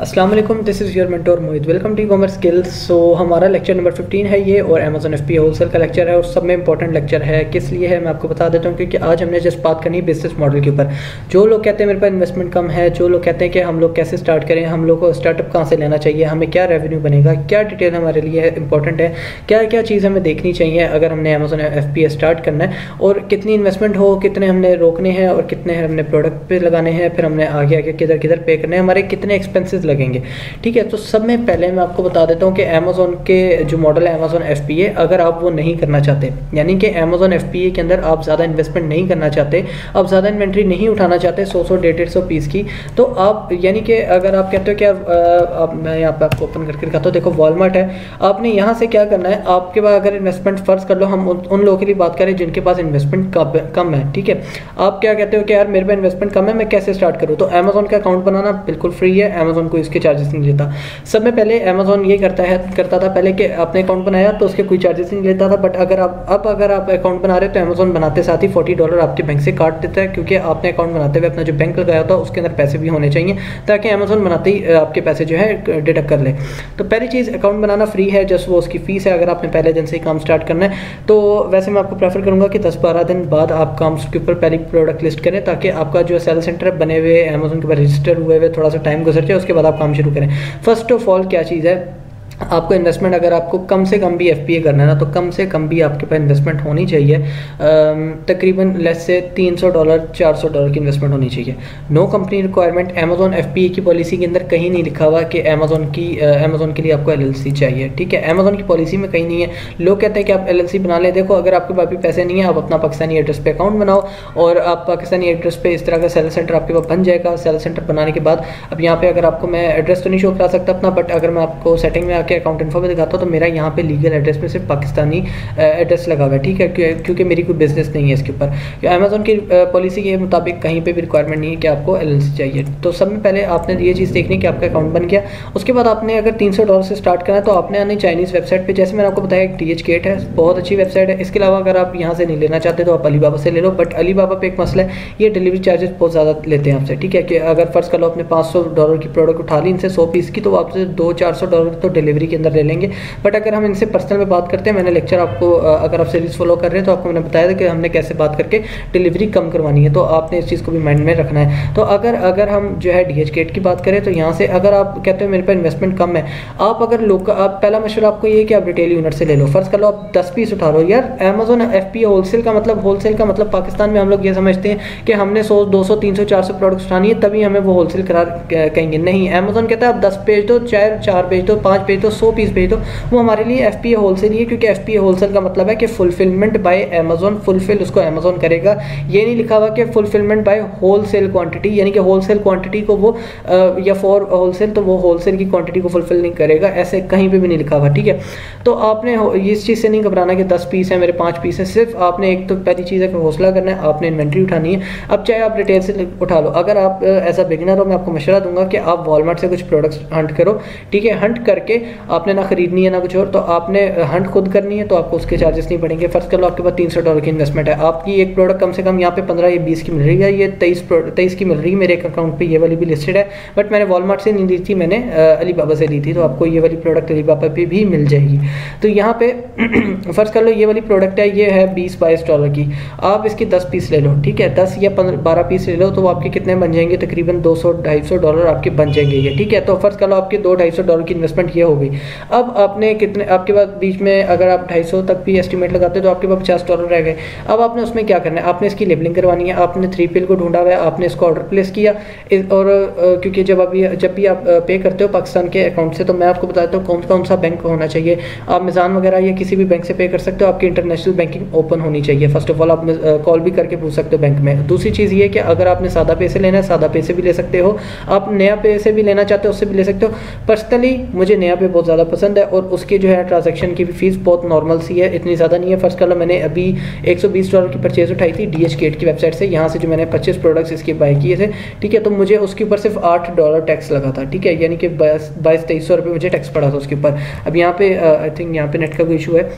अस्सलाम वालेकुम, this is your mentor Mohit. Welcome to commerce skills. So हमारा लेक्चर नंबर 15 है ये, और अमेजोन एफपीए होलसेल का लेक्चर है, और सब में इंपॉर्टेंट लेक्चर है। किस लिए है मैं आपको बता देता हूँ, क्योंकि आज हमने जस्ट बात करनी है बिजनेस मॉडल के ऊपर। जो लोग कहते हैं मेरे पास इन्वेस्टमेंट कम है, जो लोग कहते हैं कि हम लोग कैसे स्टार्ट करें, हम लोग को स्टार्टअप कहाँ से लेना चाहिए, हमें क्या रेवेन्यू बनेगा, क्या डिटेल हमारे लिए इंपॉर्टेंट है, क्या क्या चीज़ हमें देखनी चाहिए अगर हमने अमेजोन एफपीए स्टार्ट करना है, और कितनी इन्वेस्टमेंट हो, कितने हमने रोकने हैं और कितने हमने प्रोडक्ट पे लगाने हैं, फिर हमने आगे आगे किधर किधर पे करने हैं, हमारे कितने एक्सपेंसेस लगेंगे। ठीक है, तो सब में पहले मैं आपको बता देता हूँ कि अमेजोन के जो मॉडल है अमेजोन एफपीए, अगर आप वो नहीं करना चाहते, यानी कि अमेजोन एफपीए के अंदर आप ज़्यादा इन्वेस्टमेंट नहीं करना चाहते, आप ज़्यादा इन्वेंट्री नहीं उठाना चाहते 100 150 पीस की, तो आप यानी कि अगर आप कहते हो कि मैं यहाँ पे आपको ओपन करके दिखाता हूँ। देखो वॉलमार्ट है, आपने यहाँ से क्या करना है, आपके पास अगर इन्वेस्टमेंट फ़र्ज कर लो, हम उन लोगों के लिए बात करें जिनके पास इन्वेस्टमेंट कम है। ठीक है, आप क्या कहते हो कि यार मेरे पास इन्वेस्टमेंट कम है, मैं कैसे स्टार्ट करूँ, तो अमेजोन का अकाउंट बनाना बिल्कुल फ्री है, अमेजोन को इसके चार्जेस नहीं लेता। सब में पहले अमेजोन ये करता था पहले कि आपने अकाउंट बनाया तो उसके कोई चार्जेस नहीं लेता था, बट अगर आप अकाउंट बना रहे हो तो अमेजोन बनाते साथ ही $40 आपके बैंक से काट देता है, क्योंकि आपने अकाउंट बनाते हुए अपना जो बैंक लगाया था उसके अंदर पैसे भी होने चाहिए, ताकि अमेजोन बनाते ही आपके पैसे जो है डिडक्ट कर ले। तो पहली चीज़, अकाउंट बनाना फ्री है, जस्ट वो उसकी फ़ीस है अगर आपने पहले दिन से ही काम स्टार्ट करना है। तो वैसे मैं आपको प्रेफर करूँगा कि 10-12 दिन बाद आप काम के ऊपर पहले प्रोडक्ट लिस्ट करें, ताकि आपका जो सेल सेंटर बने हुए अमेजोन के ऊपर रजिस्टर हुए हुए थोड़ा सा टाइम गुजर जाए, उसके बाद आप काम शुरू करें। फर्स्ट ऑफ ऑल क्या चीज़ है, आपको इन्वेस्टमेंट अगर आपको कम से कम भी एफपीए करना है ना, तो कम से कम भी आपके पास इन्वेस्टमेंट होनी चाहिए, तकरीबन लेस से $300 $400 की इन्वेस्टमेंट होनी चाहिए। No company requirement. Amazon FPA की पॉलिसी के अंदर कहीं नहीं लिखा हुआ कि अमेजोन के लिए आपको एलएलसी चाहिए। ठीक है, अमेजोन की पॉलिसी में कहीं नहीं है। लोग कहते हैं कि आप एलएलसी बना लें। देखो, अगर आपके पास भी पैसे नहीं है, आप अपना पाकिस्तानी एड्रेस पे अकाउंट बनाओ, और आप पाकिस्तानी एड्रेस पे इस तरह का सेल सेंटर आपके पास बन जाएगा। सेल सेंटर बनाने के बाद अब यहाँ पे अगर आपको, मैं एड्रेस तो नहीं शो करा सकता अपना, बट अगर मैं आपको सेटिंग में आके अकाउंट इन्फो में दिखाता हूं तो मेरा यहाँ पे लीगल एड्रेस में सिर्फ पाकिस्तानी एड्रेस लगा हुआ है। ठीक है, क्योंकि मेरी कोई बिजनेस नहीं है इसके ऊपर। अमेजोन की पॉलिसी के मुताबिक कहीं पे भी रिक्वायरमेंट नहीं है कि आपको एलएलसी चाहिए। तो सब में पहले आपने ये चीज़ देखनी कि आपका अकाउंट बन गया। उसके बाद आपने अगर $300 से स्टार्ट करना है तो आपने आनी चाइनीज़ वेबसाइट पर, जैसे मैंने आपको बताया DHgate है, बहुत अच्छी वेबसाइट है। इसके अलावा अगर आप यहाँ से नहीं लेना चाहते तो आप अलीबाबा से ले लो, बट अलीबाबा पे एक मसला है, ये डिलीवरी चार्जेस बहुत ज़्यादा लेते हैं आपसे। ठीक है, कि अगर फ़र्ज़ कर लो आपने $500 की प्रोडक्ट उठा ली इनसे 100 पीस की, तो आपसे $200-400 तो डिलीवरी के अंदर ले लेंगे। बट अगर हम इनसे पर्सनल में बात करते हैं, मैंने लेक्चर आपको, अगर आप सीरीज फॉलो कर रहे हैं तो आपको मैंने बताया था कि हमने कैसे बात करके डिलीवरी कम करवानी है, तो आपने इस चीज़ को भी माइंड में रखना है। तो अगर हम जो है DHgate की बात करें, तो यहाँ से अगर आप कहते हो मेरे पास इन्वेस्टमेंट कम है, आप अगर आप पहला मशवरा आपको ये है कि आप रिटेल यूनिट से ले लो। फर्स्ट कर लो आप 10 पीस उठा लो। यार अमेजोन एफपीए होलसेल का मतलब पाकिस्तान में हम लोग ये समझते हैं कि हमने 100 200 300 400 प्रोडक्ट्स उठानी है तभी हमें वो होलसेल करार कहेंगे। नहीं, अमेजोन कहता है आप 10 पेज दो, 4 पेज दो, 5 पेज दो, 100 पीस भेज दो, वो हमारे लिए एफपीए होलसेल ही है, क्योंकि एफपीए होलसेल का मतलब है कि फुलफिलमेंट बाय अमेजोन, फुलफिल उसको अमेजोन करेगा। ये नहीं लिखा हुआ कि फुलफिलमेंट बाय होलसेल क्वांटिटी, यानी कि होलसेल क्वांटिटी को वो या फॉर होलसेल, तो वो होलसेल की क्वांटिटी को फुलफिल नहीं करेगा, ऐसे कहीं पे भी नहीं लिखा हुआ। ठीक है, तो आपने इस चीज़ से नहीं घबराना कि 10 पीस है मेरे, 5 पीस है। सिर्फ आपने एक तो पहली चीज़ है कि हौसला करना है, आपने इन्वेंट्री उठानी है। अब चाहे आप रिटेल से उठा लो, अगर आप एज अ बिगिनर हो, मैं आपको मशवरा दूंगा कि आप वॉलमार्ट से कुछ प्रोडक्ट्स हंट करो। ठीक है, हंट करके आपने ना खरीदनी है ना कुछ और, तो आपने हंट खुद करनी है, तो आपको उसके चार्जेस नहीं पड़ेंगे। फर्स्ट कर लो आपके पास $300 की इन्वेस्टमेंट है, आपकी एक प्रोडक्ट कम से कम यहाँ पे 15 या 20 की मिल रही है, ये 23 की मिल रही है। मेरे एक अकाउंट पे ये वाली भी लिस्टेड है, बट मैंने वॉलमार्ट से नहीं ली थी, मैंने अलीबाबा से ली थी, तो आपको ये वाली प्रोडक्ट अलीबाबा पे भी मिल जाएगी। तो यहाँ पे फर्स्ट कर लो ये वाली प्रोडक्ट है, ये है $20-22 की, आप इसकी 10 पीस ले लो। ठीक है, 10 या 12 पीस ले लो, तो आपके कितने बन जाएंगे, तकरीबन $200-250 आपके बन जाएंगे ये। ठीक है, तो फर्स्ट कर लो आपके $200-250 की इन्वेस्टमेंट ये हो गई। अब आपने कितने, आपके पास बीच में अगर आप 250 तक भी एस्टिमेट लगाते हो तो आपके पास $50 रह गए। अब आपने उसमें क्या करना है, आपने इसकी लेबलिंग करवानी है। आपने 3PL को ढूंढा हुआ है, आपने इसको ऑर्डर प्लेस किया, और क्योंकि जब भी आप पे करते हो पाकिस्तान के अकाउंट से, तो मैं आपको बताता हूँ कौन सा बैंक होना चाहिए। आप मिज़ान वगैरह या किसी भी बैंक से पे कर सकते हो, आपकी इंटरनेशनल बैंकिंग ओपन होनी चाहिए। फर्स्ट ऑफ ऑल आप कॉल भी करके पूछ सकते हो बैंक में। दूसरी चीज़ ये कि अगर आपने सादा पैसे लेना है, सादा पैसे भी ले सकते हो, आप नया पैसे भी लेना चाहते हो उससे भी ले सकते हो। पर्सनली मुझे नया पे बहुत ज़्यादा पसंद है, और उसकी जो है ट्रांजेक्शन की भी फीस बहुत नॉर्मल सी है, इतनी ज़्यादा नहीं है। फर्स्ट कर लो मैंने अभी $120 की परचेज उठाई थी DHgate की वेबसाइट से, यहाँ से जो मैंने 25 प्रोडक्ट्स इसके बाय किए थे। ठीक है, तो मुझे उसके ऊपर सिर्फ $8 टैक्स लगा था। ठीक है, यानी कि 22-2300 रुपये मुझे टैक्स पड़ा था उसके ऊपर। अब यहाँ पे आई थिंक यहाँ पे नेट का कोई इशू है,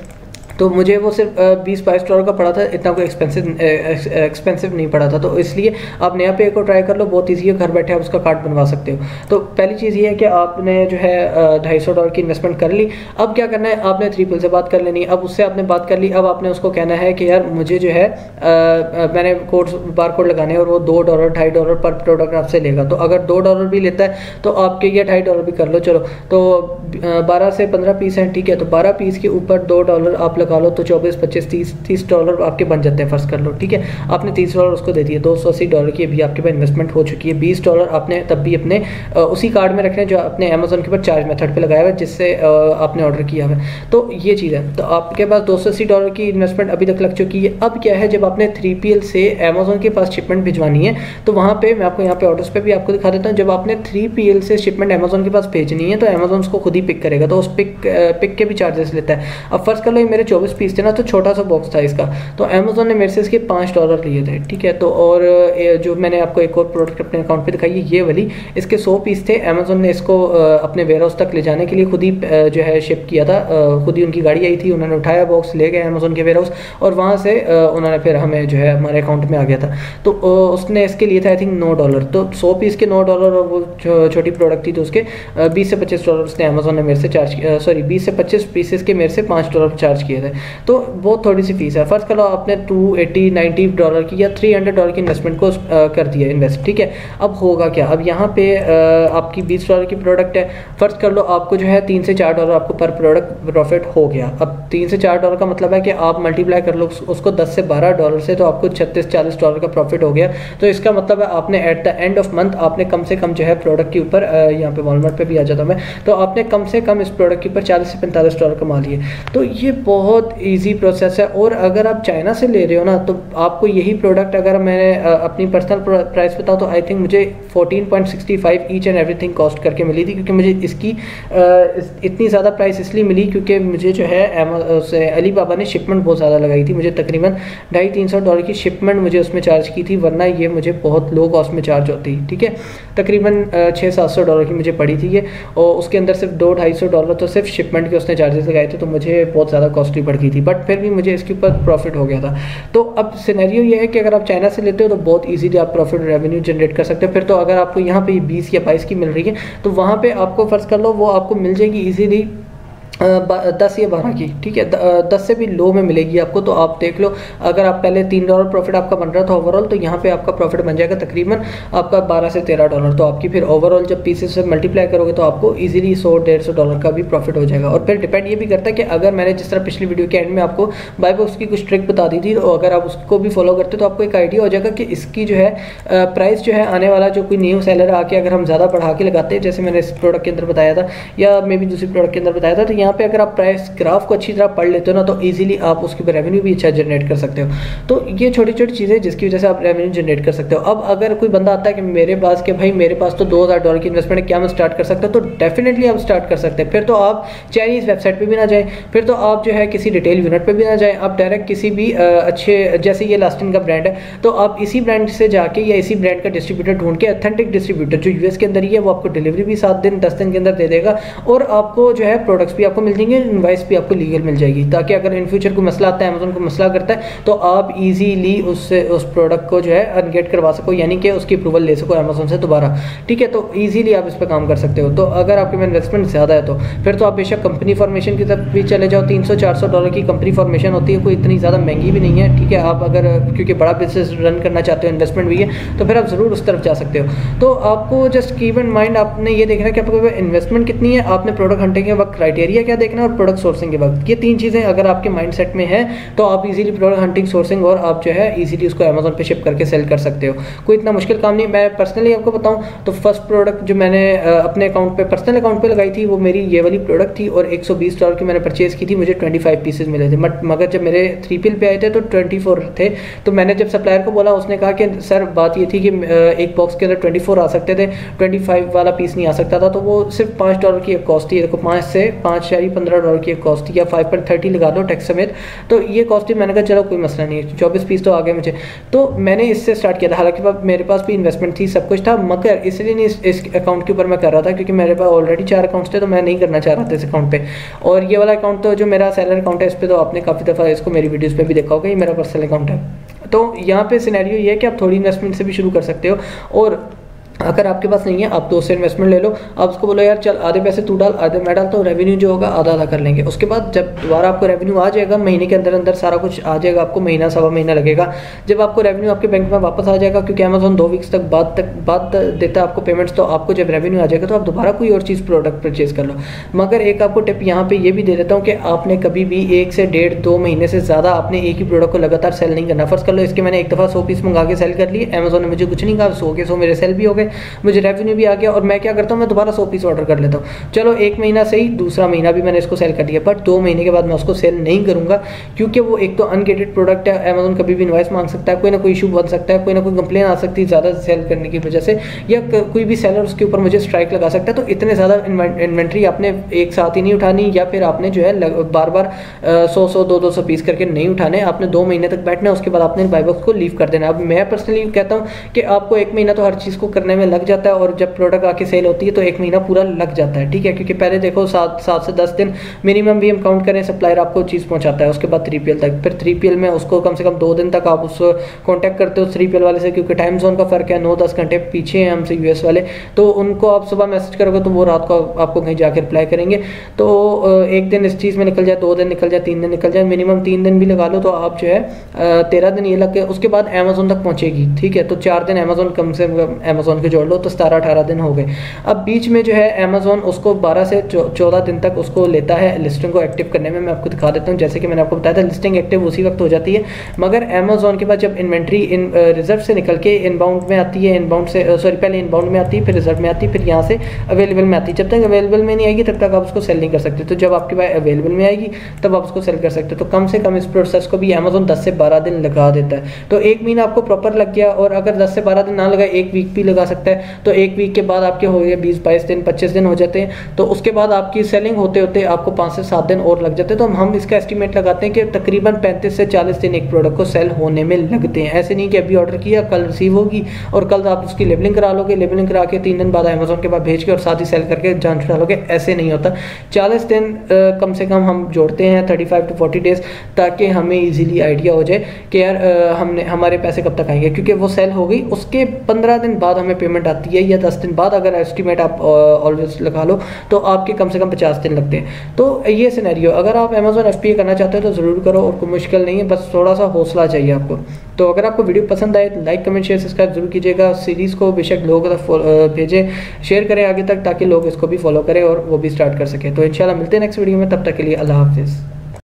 तो मुझे वो सिर्फ 20-22 डॉलर का पड़ा था, इतना कोई एक्सपेंसिव नहीं पड़ा था। तो इसलिए आप नया पे को ट्राई कर लो, बहुत ईजी है, घर बैठे आप उसका कार्ड बनवा सकते हो। तो पहली चीज़ ये है कि आपने जो है $250 की इन्वेस्टमेंट कर ली। अब क्या करना है, आपने 3PL से बात कर लेनी। अब उससे आपने बात कर ली, अब आपने उसको कहना है कि यार मुझे जो है मैंने बार कोड लगाने हैं और वो $2 $2.5 पर प्रोडक्ट आपसे लेगा। तो अगर $2 भी लेता है तो आपके ये $2.5 भी कर लो, चलो तो 12 से 15 पीस हैं, ठीक है, तो 12 पीस के ऊपर $2 आप लगा लो, तो 24, 25, 30 डॉलर आपके बन जाते हैं, फर्ज कर लो, ठीक है। आपने $30 उसको दे दिए, $280 की अभी आपके पास इन्वेस्टमेंट हो चुकी है। $20 आपने तब भी अपने उसी कार्ड में रखने जो आपने अमेजोन के ऊपर चार्ज मेथड पे लगाया हुआ है, जिससे आपने ऑर्डर किया हुआ है। तो ये चीज़ है, तो आपके पास $280 की इन्वेस्टमेंट अभी तक लग चुकी है। अब क्या है, जब आपने 3PL से अमेजोन के पास शिपमेंट भिजवानी है, तो वहाँ पे मैं आपको यहाँ पे ऑर्डर्स पे भी आपको दिखा देता हूँ। जब आपने 3PL से शिपमेंट अमेजोन के पास भेजनी है तो अमेजोन उसको खुद ही पिक करेगा, तो उस पिक के भी चार्जेस लेता है। अब फर्स्ट कर लो ये मेरे 24 पीस थे ना, तो छोटा सा बॉक्स था इसका, तो अमेजोन ने मेरे से इसके $5 लिए थे, ठीक है। तो और जो मैंने आपको एक और प्रोडक्ट अपने अकाउंट पे दिखाई है, ये वाली, इसके 100 पीस थे। अमेजोन ने इसको अपने वेयर हाउस तक ले जाने के लिए खुद ही जो है शिप किया था, खुद ही उनकी गाड़ी आई थी, उन्होंने उठाया बॉक्स, ले गए अमेजोन के वेयर हाउस, और वहाँ से उन्होंने फिर हमें जो है हमारे अकाउंट में आ गया था। तो उसने इसके लिए था आई थिंक $9, तो 100 पीस के $9 और वो छोटी प्रोडक्ट थी, तो उसके 20 से $25 उसने अमेजोन ने मेरे से चार्ज किया, सॉरी 20 से 25 पीसेस के मेरे से $5 चार्ज किए थे। तो वो थोड़ी सी फीस है। फर्स्ट करो आपने $280-90 की या $300 की इन्वेस्टमेंट को कर दिया इन्वेस्ट, ठीक है। अब होगा क्या, अब यहाँ पे आपकी $20 की प्रोडक्ट है, फर्स्ट कर लो आपको जो है $3 से $4 आपको पर प्रोडक्ट प्रॉफिट हो गया। अब $3 से $4 का मतलब है कि आप मल्टीप्लाई कर लो उसको $10 से $12 से, तो आपको $36-40 का प्रॉफिट हो गया। तो इसका मतलब है आपने at the end of month आपने कम से कम जो है प्रोडक्ट के ऊपर, यहाँ पे वॉलमार्ट पे भी आ जाता मैं, तो आपने कम से कम इस प्रोडक्ट के ऊपर $40 से $45 कमा लिए। तो ये बहुत ईजी प्रोसेस है। और अगर आप चाइना से ले रहे हो ना, तो आपको यही प्रोडक्ट अगर मैंने अपनी पर्सनल प्राइस बताऊँ तो आई थिंक मुझे 14.65 ईच एंड एवरीथिंग कॉस्ट करके मिली थी, क्योंकि मुझे इसकी इतनी ज़्यादा प्राइस इसलिए मिली क्योंकि मुझे जो है अली बाबा ने शिपमेंट बहुत ज़्यादा लगाई थी, मुझे तकरीबन $250-300 की शिपमेंट मुझे उसमें चार्ज की थी, वरना ये मुझे बहुत लो कॉस्ट में चार्ज होती, ठीक है। तकरीबन $600-700 की मुझे पड़ी थी ये, और उसके अंदर सिर्फ $200-250 तो सिर्फ शिपमेंट के उसने चार्जेस लगाए थे, तो मुझे बहुत ज़्यादा कॉस्टली पड़ गई थी, बट फिर भी मुझे इसके ऊपर प्रॉफिट हो गया था। तो अब सिनेरियो ये है कि अगर आप चाइना से लेते हो तो बहुत इजीली आप प्रॉफिट रेवेन्यू जनरेट कर सकते हो। फिर तो अगर आपको यहाँ पे 20 या 22 की मिल रही है, तो वहाँ पे आपको फ़र्ज़ कर लो वो आपको मिल जाएगी इजीली 10 या 12 की, ठीक है, 10 से भी लो में मिलेगी आपको। तो आप देख लो, अगर आप पहले $3 प्रॉफिट आपका बन रहा था ओवरऑल, तो यहाँ पे आपका प्रॉफिट बन जाएगा तकरीबन आपका $12 से $13। तो आपकी फिर ओवरऑल जब पीसेस से मल्टीप्लाई करोगे तो आपको इजीली $100-150 का भी प्रॉफिट हो जाएगा। और फिर डिपेंड ये भी करता है कि अगर मैंने जिस तरह पिछली वीडियो के एंड में आपको बाय बॉक्स की कुछ ट्रिक बता दी थी, तो अगर आप उसको भी फॉलो करते तो आपको एक आइडिया हो जाएगा कि इसकी जो है प्राइस जो है आने वाला जो कोई न्यू सेलर आके अगर हम ज़्यादा बढ़ा के लगाते हैं, जैसे मैंने इस प्रोडक्ट के अंदर बताया था या मे बी दूसरी प्रोडक्ट के अंदर बताया था, तो यहाँ पे अगर आप प्राइस ग्राफ को अच्छी तरह पढ़ लेते हो ना, तो इजीली आप उसके ऊपर रेवेन्यू भी अच्छा जनरेट कर सकते हो। तो ये छोटी छोटी चीज़ें जिसकी वजह से आप रेवेन्यू जनरेट कर सकते हो। अब अगर कोई बंदा आता है कि मेरे पास कि भाई मेरे पास तो $2000 की इन्वेस्टमेंट है, क्या मैं स्टार्ट कर सकता हूँ, तो डेफिनेटली आप स्टार्ट कर सकते हैं। फिर तो आप चाइनीज़ वेबसाइट पर भी ना जाएँ, फिर तो आप जो है किसी रिटेल यूनिट पर भी ना जाएँ, आप डायरेक्ट किसी भी अच्छे, जैसे ये लास्टिन का ब्रांड है, तो आप इसी ब्रांड से जाके या इसी ब्रांड का डिस्ट्रीब्यूटर ढूंढ के, ऑथेंटिक डिस्ट्रीब्यूटर जो यूएस के अंदर ही है, वो आपको डिलीवरी भी 7 दिन 10 दिन के अंदर दे देगा, और आपको जो है प्रोडक्ट्स भी आपको मिल जाएंगे, इनवाइस भी आपको लीगल मिल जाएगी, ताकि अगर इन फ्यूचर कोई मसला आता है, अमेजोन को मसला करता है, तो आप इजीली उससे उस प्रोडक्ट को जो है अनगेट करवा सको, यानी कि उसकी अप्रूवल ले सको अमेजोन से दोबारा, ठीक है। तो इजीली आप इस पर काम कर सकते हो। तो अगर आपके में इन्वेस्टमेंट ज़्यादा है तो फिर तो आप बेशक कंपनी फॉर्मेशन की तरफ भी चले जाओ। $300-400 की कंपनी फॉर्मेशन होती है, कोई इतनी ज़्यादा महंगी भी नहीं है, ठीक है। आप अगर क्योंकि बड़ा बिजनेस रन करना चाहते हो, इन्वेस्टमेंट भी है, तो फिर आप ज़रूर उस तरफ जा सकते हो। तो आपको जस्ट कीप इन माइंड, आपने ये देखना है कि आपको इन्वेस्टमेंट कितनी है, आपने प्रोडक्ट हंटिंग के वक्त क्राइटेरिया क्या देखना है, और प्रोडक्ट सोर्सिंग के वक्त, ये 3 चीज़ें अगर आपके माइंडसेट में है तो आप इजीली प्रोडक्ट हंटिंग, सोर्सिंग और आप जो है इजीली उसको अमेजोन पे शिप करके सेल कर सकते हो। कोई इतना मुश्किल काम नहीं। मैं पर्सनली आपको बताऊं तो फर्स्ट प्रोडक्ट जो मैंने अपने अकाउंट पे, पर्सनल अकाउंट पे लगाई थी, वो मेरी ये वाली प्रोडक्ट थी, और $120 की मैंने परचेज़ की थी, मुझे 25 पीसेज मिले थे। मगर जब मेरे 3PL पे आए थे तो 24 थे। तो मैंने जब सप्लायर को बोला, उसने कहा कि सर बात ये थी कि एक बॉक्स के अंदर 24 आ सकते थे, 25 वाला पीस नहीं आ सकता था। तो वो सिर्फ $5 की कॉस्ट थी, देखो 5 या $4.15 की कॉस्ट थी, या 5.30 लगा दो टैक्स समेत, तो ये कॉस्ट थी। मैंने कहा चलो कोई मसला नहीं है, 24 पीस तो आ गए मुझे, तो मैंने इससे स्टार्ट किया था। हालांकि मेरे पास भी इन्वेस्टमेंट थी, सब कुछ था, मगर इसलिए नहीं इस अकाउंट के ऊपर मैं कर रहा था क्योंकि मेरे पास ऑलरेडी 4 अकाउंट्स थे, तो मैं नहीं करना चाह रहा था इस अकाउंट पे। और ये वाला अकाउंट तो जो मेरा सैलर अकाउंट है, इस पर तो आपने काफ़ी दफ़ा इसको मेरी वीडियोज़ पे भी देखा होगा, ये मेरा पर्सनल अकाउंट है। तो यहाँ पे सिनेरियो ये है कि आप थोड़ी इन्वेस्टमेंट से भी शुरू कर सकते हो, और अगर आपके पास नहीं है आप दोस्त से इन्वेस्टमेंट ले लो, आप उसको बोलो यार चल आधे पैसे तू डाल आधे मैं डालता हूँ, रेवेन्यू जो होगा आधा आधा कर लेंगे। उसके बाद जब दोबारा आपको रेवेन्यू आ जाएगा, महीने के अंदर अंदर सारा कुछ आ जाएगा, आपको महीना सवा महीना लगेगा, जब आपको रेवेन्यू आपके बैंक में वापस आ जाएगा, क्योंकि अमेजोन 2 वीक्स बाद देता है आपको पेमेंट्स, तो आपको जब रेवेन्यू आ जाएगा तो आप दोबारा कोई और चीज़ प्रोडक्ट परचेज कर लो। मगर एक आपको टिप यहाँ पे ये भी दे देता हूँ कि आपने कभी भी 1 से 1.5-2 महीने से ज़्यादा आपने एक ही प्रोडक्ट को लगातार सेल नहीं करना। फर्स्ट कर लो इसके मैंने एक दफ़ा 100 पीस मंगा के सेल कर लिए, अमेजोन ने मुझे कुछ नहीं कहा, 100 के 100 मेरे सेल भी हो गए, मुझे रेवेन्यू भी आ गया, और मैं क्या करता हूँ मैं दोबारा 100 पीस ऑर्डर कर लेता हूँ। चलो 1 महीना सही, दूसरा महीना भी मैंने इसको सेल कर दिया, बट 2 महीने के बाद मैं उसको सेल नहीं करूँगा, क्योंकि वो एक तो अनगेटेड प्रोडक्ट है, अमेजोन कभी भी इनवॉइस मांग सकता है, कोई ना कोई इशू बन सकता है, कोई ना कोई कंप्लेन आ सकती है ज़्यादा सेल करने की वजह से, या कोई भी सेलर उसके ऊपर मुझे स्ट्राइक लगा सकता है। तो इतने ज़्यादा इन्वेंट्री आपने एक साथ ही नहीं उठानी, या फिर आपने जो है बार बार 100-100 200 पीस करके नहीं उठाने, आपने 2 महीने तक बैठना है, उसके बाद आपने बाई बॉक्स को लीव कर देना। अब मैं पर्सनली कहता हूँ कि आपको 1 महीना तो हर चीज़ को करने में लग जाता है, और जब प्रोडक्ट आके सेल होती है तो 1 महीना पूरा लग जाता है, ठीक है, क्योंकि पहले देखो 7 से 10 दिन मिनिमम भी हम काउंट करें, सप्लायर आपको चीज़ पहुंचाता है, उसके बाद 3PL तक, फिर 3PL में उसको कम से कम 2 दिन तक आप उसको कांटेक्ट करते हो 3PL वाले से, क्योंकि टाइम जोन का फ़र्क है, 9-10 घंटे पीछे हैं हमसे यूएस वाले, तो उनको आप सुबह मैसेज करोगे तो वो रात को आपको कहीं जाकर रिप्लाई करेंगे। तो 1 दिन इस चीज़ में निकल जाए, 2 दिन निकल जाए, 3 दिन निकल जाए, मिनिमम 3 दिन भी लगा लो तो आप जो है 13 दिन ये लग के उसके बाद अमेजोन तक पहुँचेगी, ठीक है। तो 4 दिन अमेजोन कम से कम अमेजोन के जोड़ लो तो 17-18 दिन हो गए। अब बीच में जो है अमेजोन उसको 12 से 14 दिन तक उसको लेता है लिस्टिंग को एक्टिव करने में। मैं आपको दिखा देता हूँ, जैसे कि मैंने आपको बताया था लिस्टिंग एक्टिव उसी वक्त हो जाती है, मगर अमेजोन के बाद जब इन्वेंट्री इन रिजर्व से निकल के इनबाउंड में आती है, इनबाउंड से सॉरी पहले इनबाउंड में आती है, फिर रिजर्व में आती है, फिर यहाँ से अवेलेबल में आती है। जब तक अवेलेबल में नहीं आएगी तब तक आप उसको सेल नहीं कर सकते, तो जब आपके पास अवेलेबल में आएगी तब आप उसको सेल कर सकते हो। तो कम से कम इस प्रोसेस को भी अमेजोन 10 से 12 दिन लगा देता है। तो 1 महीना आपको प्रॉपर लग गया, और अगर 10 से 12 दिन ना लगा 1 वीक भी लगा सकता है, तो 1 वीक के बाद आपके हो गए 20-22 दिन 25 दिन हो जाते हैं। तो उसके बाद आपकी सेलिंग होते होते आपको 5 से 7 दिन और लग जाते हैं। तो हम इसका एस्टीमेट लगाते हैं कि तकरीबन 35 से 40 दिन एक प्रोडक्ट को सेल होने में लगते हैं। ऐसे नहीं कि अभी ऑर्डर किया कल रिसीव होगी और कल आप उसकी लेबलिंग करा लोगे, लेबलिंग करा के 3 दिन बाद अमेजोन के पास भेज के और साथ ही सेल करके जान छुड़ा लोगे, ऐसे नहीं होता। 40 दिन कम से कम हम जोड़ते हैं, 35 to 40 डेज, ताकि हमें ईजिली आइडिया हो जाए कि यार हमने हमारे पैसे कब तक आएंगे, क्योंकि वो सेल हो गई उसके 15 दिन बाद हमें पेमेंट आती है, या 10 दिन बाद, अगर एस्टीमेट आप ऑलवेज लगा लो तो आपके कम से कम 50 दिन लगते हैं। तो ये सिनेरियो, अगर आप अमेजोन FBA करना चाहते हो तो ज़रूर करो, और कोई मुश्किल नहीं है, बस थोड़ा सा हौसला चाहिए आपको। तो अगर आपको वीडियो पसंद आए तो लाइक कमेंट शेयर सब्सक्राइब जरूर कीजिएगा। सीरीज़ को बेशक लोगों तक भेजें, शेयर करें आगे तक, ताकि लोग इसको भी फॉलो करें और वो भी स्टार्ट कर सकें। तो इंशाल्लाह मिलते हैं नेक्स्ट वीडियो में, तब तक के लिए अल्लाह हाफिज़।